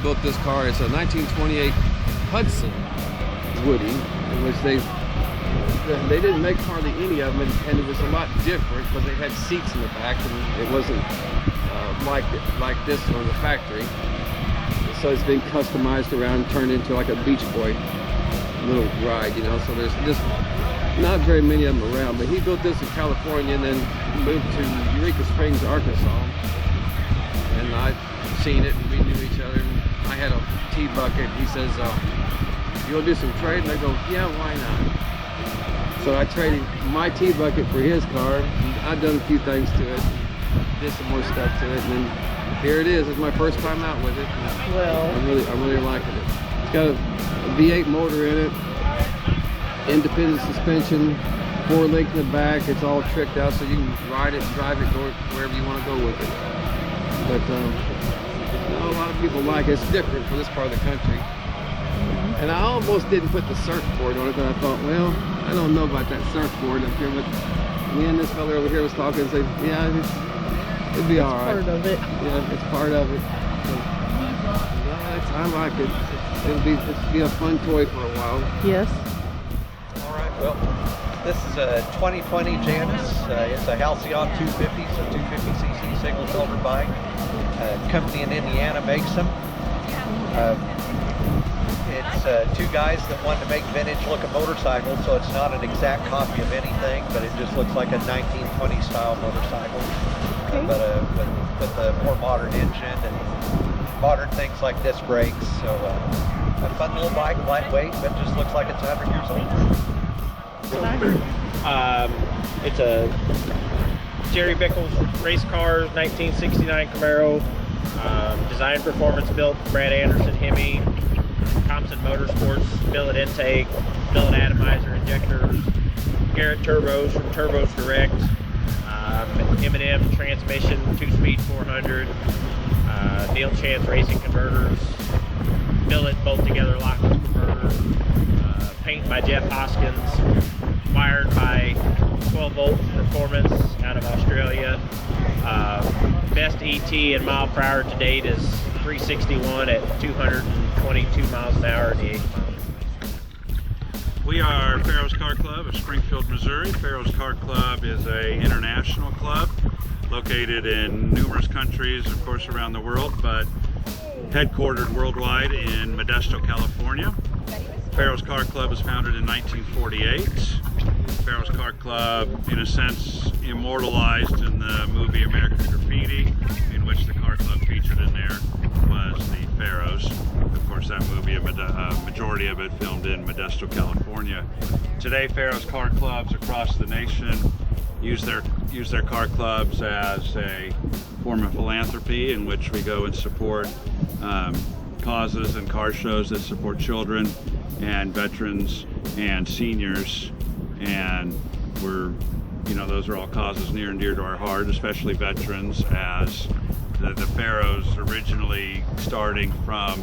built this car. It's a 1928 Hudson Woody, in which they didn't make hardly any of them, and it was a lot different because they had seats in the back, and it wasn't like this one in the factory. So it's been customized around, turned into like a Beach Boy little ride, you know. So there's just not very many of them around. But he built this in California and then moved to Eureka Springs, Arkansas. And I'd seen it, and we knew each other. And I had a T-bucket. He says, "You'll do some trading?" I go, "Yeah, why not?" So I traded my T-bucket for his car. I've done a few things to it, did some more stuff to it, and then here it is. It's my first time out with it. Well, I'm really liking it. It's got a V8 motor in it, independent suspension, 4-link in the back. It's all tricked out so you can ride it, drive it, go wherever you want to go with it. But a lot of people like it. It's different for this part of the country. And I almost didn't put the surfboard on it, but I thought, well, I don't know about that surfboard up here. But me and this fella over here was talking and said, yeah, it'd be all right. Part of it. Yeah, it's part of it. So, I like it. It'll be a fun toy for a while. Yes. All right. Well, this is a 2020 Janus. It's a Halcyon 250, so 250cc single cylinder bike. Company in Indiana makes them. It's two guys that wanted to make vintage looking motorcycles, so it's not an exact copy of anything, but it just looks like a 1920 style motorcycle. Okay. But with a more modern engine and modern things like disc brakes. So a fun little bike, lightweight, but just looks like it's 100 years old. It's a Jerry Bickles race car, 1969 Camaro. Design performance built Brad Anderson Hemi, Thompson Motorsports, billet intake, billet atomizer injectors, Garrett turbos from Turbos Direct, M&M transmission, 2-speed 400, Neil Chance racing converters, billet bolt together lockless converter, paint by Jeff Hoskins, wired by 12-volt performance out of Australia. Best ET in mile per hour to date is 361 at 222 miles an hour in the 8 miles. We are Pharaoh's Car Club of Springfield, Missouri. Pharaoh's Car Club is an international club located in numerous countries, of course, around the world, but headquartered worldwide in Modesto, California. Pharaoh's Car Club was founded in 1948. Pharaoh's Car Club, in a sense, immortalized in the movie American Graffiti, in which the car club featured in there was the Pharaohs. Of course, that movie, a majority of it filmed in Modesto, California. Today, Pharaoh's Car Clubs across the nation use their car clubs as a form of philanthropy, in which we go and support causes and car shows that support children and veterans and seniors, and those are all causes near and dear to our heart, especially veterans, as the Pharaohs originally starting from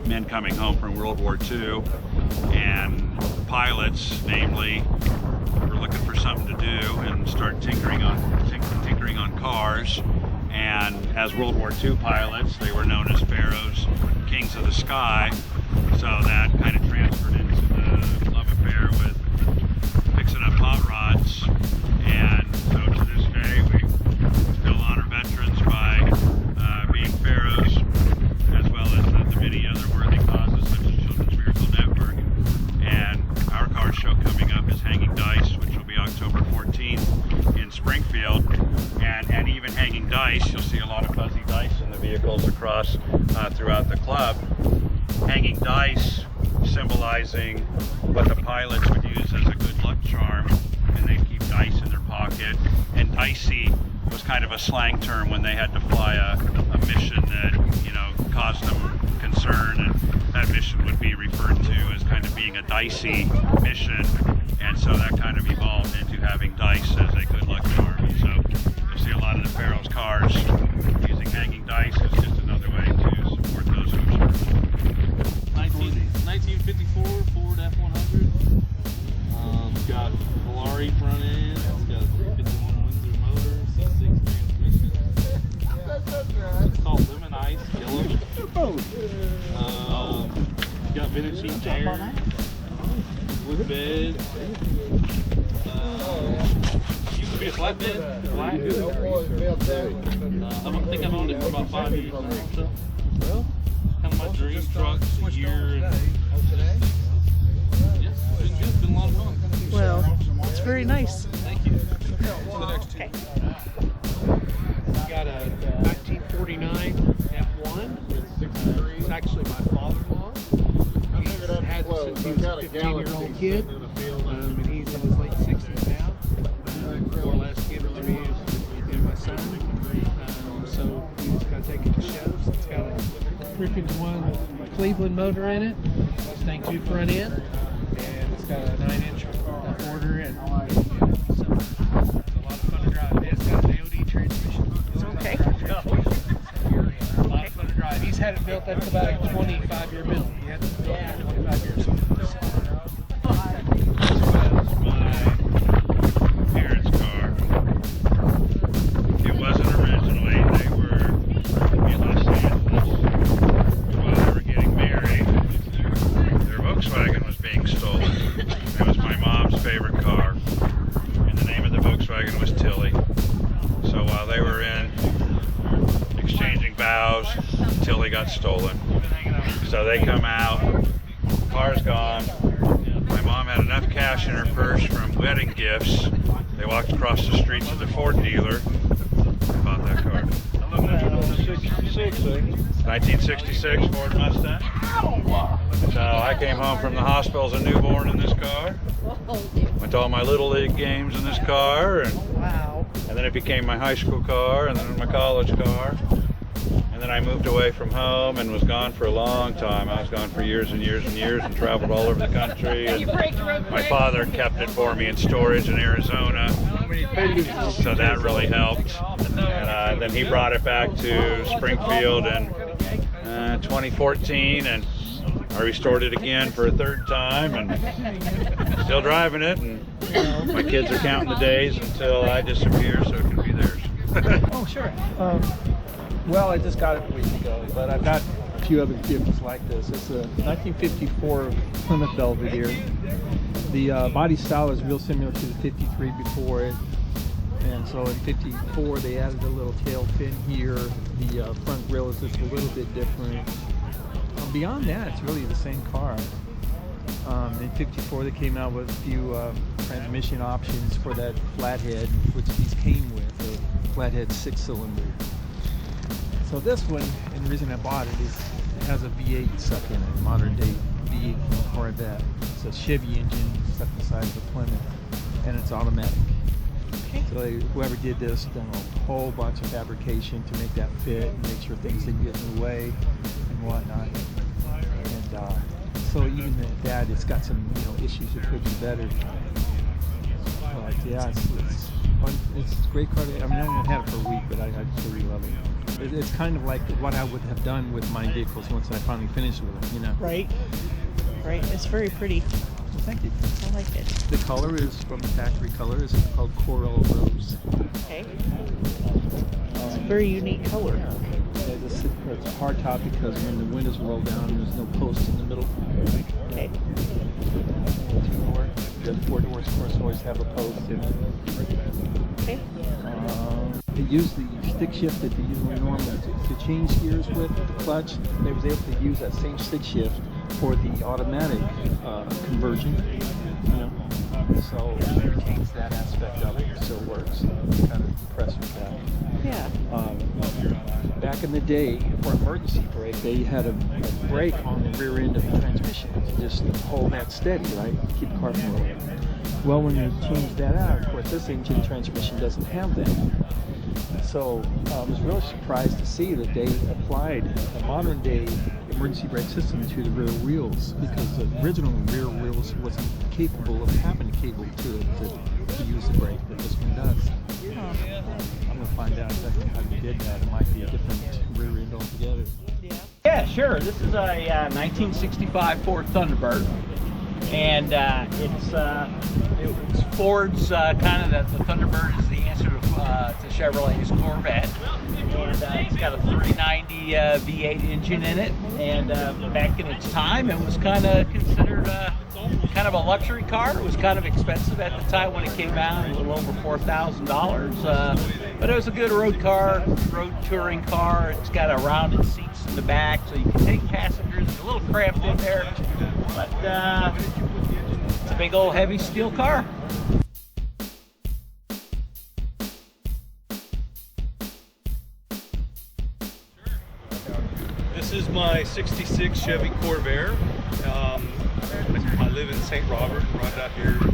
men coming home from World War II, and pilots, namely, were looking for something to do and start tinkering on cars. And as World War II pilots, they were known as Pharaohs, Kings of the Sky. So that kind of transferred into the love affair with fixing up hot rods. And so to this day, we still honor veterans by being Pharaohs, as well as the many other worthy causes such as Children's Miracle Network. And our car show coming up is Hanging Dice, which will be October 14th in Springfield. And even Hanging Dice, you'll see a lot of fuzzy dice in the vehicles across throughout the club. Hanging dice symbolizing what the pilots would use as a good luck charm, and they'd keep dice in their pocket. And dicey was kind of a slang term when they had to fly a mission that, caused them concern, and that mission would be referred to as kind of being a dicey mission. And so that kind of evolved into having dice as a good luck charm. And so you'll see a lot of the Pharaoh's cars using hanging dice as just another way to support those who serve. 1954 Ford F100. It's got Volare front end. It's got a 351 Windsor motor, C6 transmission. It's called Lemon Ice Yellow. Used to be a flatbed. I think I've owned it for about 5 years now. So, well, kind of my dream truck a year. And, yeah, it's been good. It's been a lot of fun. Well, it's very nice. Thank you. Okay. Got a 1949 F1. It's actually my father-in-law. He's had it since he was a 15-year-old kid, and he's in his late 60s now. More or less given to me and my son. So we just got to take it to shows. It's got a 351 Cleveland motor in it, Mustang 2 front end, and it's got a 9-inch quarter end. So it's a lot of fun to drive. It's got an AOD transmission. Okay. A lot of fun to drive. He's had it built. That's about a 25-year build. He had it built for 25 years. My parents' car. It wasn't originally. They were in Los Angeles. While they were getting married, their Volkswagen was being stolen. It was my mom's favorite car, and the name of the Volkswagen was Tilly. So while they were in exchanging vows, Tilly got stolen. So they come out, car's gone. My mom had enough cash in her purse from wedding gifts. They walked across the street to the Ford dealer and bought that car. 1966 Ford Mustang. So I came home from the hospital as a newborn in this car. Went to all my Little League games in this car, and then it became my high school car, and then my college car. And then I moved away from home and was gone for a long time. I was gone for years and years and years and traveled all over the country. And my father kept it for me in storage in Arizona, so that really helped. And then he brought it back to Springfield in 2014, and I restored it again for a third time, and still driving it. And my kids are counting the days until I disappear so it can be theirs. Oh, sure. Well, I just got it a week ago, but I've got a few other vehicles like this. It's a 1954 Plymouth Belvedere. The body style is real similar to the 53 before it. And so in 54, they added a little tail fin here. The front grille is just a little bit different. Beyond that, it's really the same car. In 54, they came out with a few transmission options for that flathead, which these came with, a flathead 6-cylinder. So this one, and the reason I bought it is it has a V8 stuck in it, modern day V8 from a Corvette. It's a Chevy engine stuck inside the Plymouth, and it's automatic. Okay. So whoever did this done a whole bunch of fabrication to make that fit and make sure things didn't get in the way and whatnot. And so even at that, it's got some issues that could be better. But yeah, it's a great car. I mean, I only had it for a week, but I absolutely love it. It's kind of like what I would have done with my vehicles once I finally finished with them, Right. Right. It's very pretty. Well, thank you. I like it. The color is from the factory color. It's called Coral Rose. Okay. It's a very unique color. It's a hard top because when the windows roll down, there's no post in the middle. Okay. The 4 doors, of course, always have a post in it. Okay. They use the stick shift that they use normally to change gears with the clutch. They was able to use that same stick shift for the automatic conversion. So it retains that aspect of it. It still works. I'm kind of impressed with that. Yeah. Back in the day, for emergency brake, they had a brake on the rear end of the transmission to just hold that steady, right? Keep the car from rolling. Well, when you change that out, of course, this engine transmission doesn't have that. So I was really surprised to see that they applied a modern day emergency brake system to the rear wheels, because the original rear wheels wasn't capable of having a cable to use the brake, but this one does. I'm going to find out exactly how they did that. It might be a different rear end altogether. Yeah, sure. This is a 1965 Ford Thunderbird, and it's Ford's kind of the Thunderbird is the answer to Chevrolet's Corvette. And it's got a 390 V8 engine in it, and back in its time, it was kind of considered kind of a luxury car. It was kind of expensive at the time when it came out, a little over $4,000. But it was a good road car, road touring car. It's got a rounded seats in the back, so you can take passengers. It's a little cramped in there, but it's a big old heavy steel car. This is my 66 Chevy Corvair. I live in St. Robert, right out here to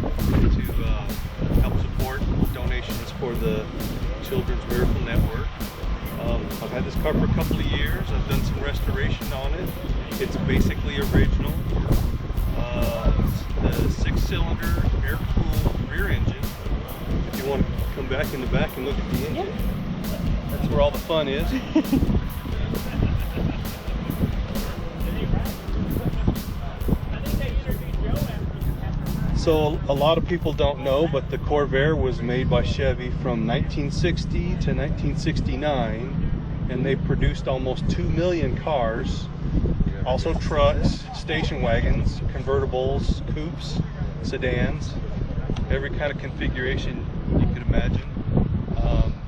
help support donations for the Children's Miracle Network. I've had this car for a couple of years. I've done some restoration on it. It's basically original. It's the 6-cylinder air-cooled rear engine. If you want to come back in the back and look at the engine, that's where all the fun is. So a lot of people don't know, but the Corvair was made by Chevy from 1960 to 1969, and they produced almost 2 million cars, also trucks, station wagons, convertibles, coupes, sedans, every kind of configuration you could imagine.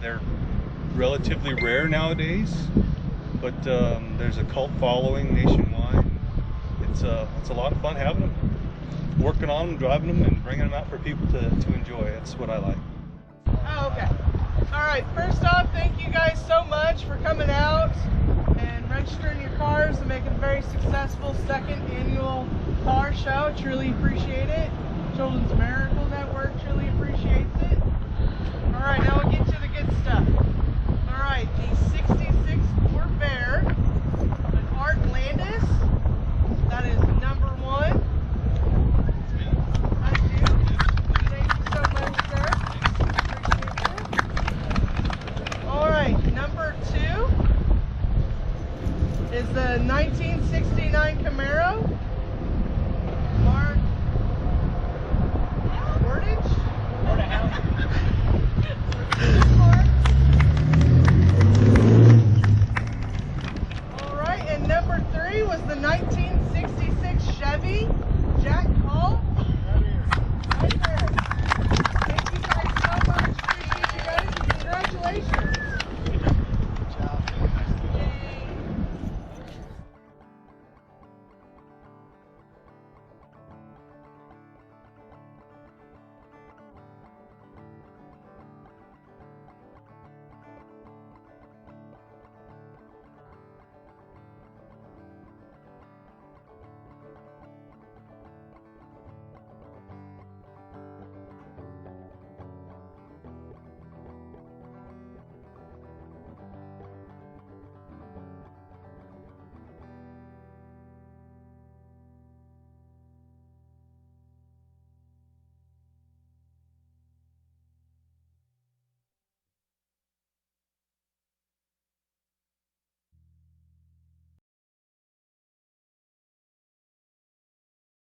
They're relatively rare nowadays, but there's a cult following nationwide. It's a lot of fun having them. Working on them, driving them, and bringing them out for people to enjoy. That's what I like. Oh, okay. All right, first off, thank you guys so much for coming out and registering your cars and making a very successful second annual car show. Truly appreciate it. Children's